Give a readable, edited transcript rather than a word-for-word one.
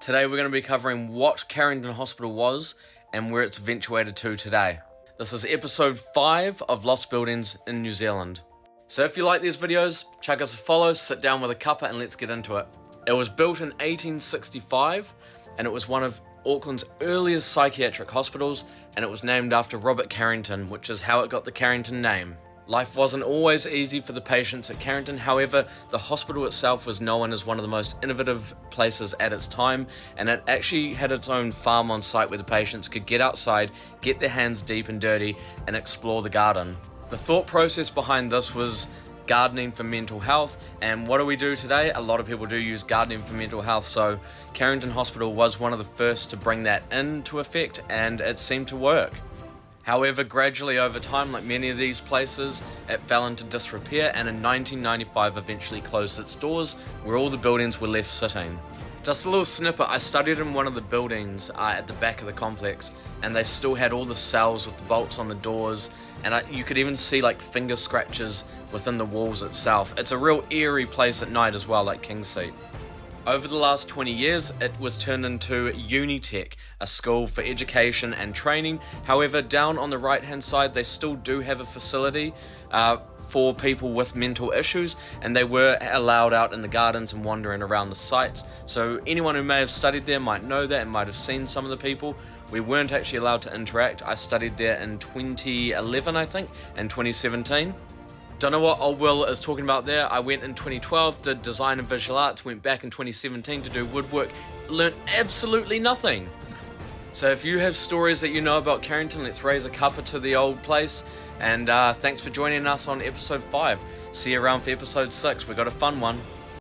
Today we're going to be covering what Carrington Hospital was and where it's eventuated to today. This is episode 5 of Lost Buildings in New Zealand. So if you like these videos, chuck us a follow, sit down with a cuppa and let's get into it. It was built in 1865 and it was one of Auckland's earliest psychiatric hospitals, and it was named after Robert Carrington, which is how it got the Carrington name. Life wasn't always easy for the patients at Carrington, however, the hospital itself was known as one of the most innovative places at its time, and it actually had its own farm on site where the patients could get outside, get their hands deep and dirty, and explore the garden. The thought process behind this was gardening for mental health, and what do we do today? A lot of people do use gardening for mental health, so Carrington Hospital was one of the first to bring that into effect, and it seemed to work. However, gradually over time, like many of these places, it fell into disrepair and in 1995 eventually closed its doors, where all the buildings were left sitting. Just a little snippet, I studied in one of the buildings at the back of the complex, and they still had all the cells with the bolts on the doors, and you could even see like finger scratches within the walls itself. It's a real eerie place at night as well, like King's Seat. Over the last 20 years, it was turned into Unitec, a school for education and training. However, down on the right-hand side, they still do have a facility for people with mental issues, and they were allowed out in the gardens and wandering around the sites. So anyone who may have studied there might know that and might have seen some of the people. We weren't actually allowed to interact. I studied there in 2011, I think, and 2017. Don't know what old Will is talking about there. I went in 2012, did design and visual arts, went back in 2017 to do woodwork, learned absolutely nothing. So if you have stories that you know about Carrington, let's raise a cuppa to the old place. And thanks for joining us on episode 5. See you around for episode 6. We got a fun one.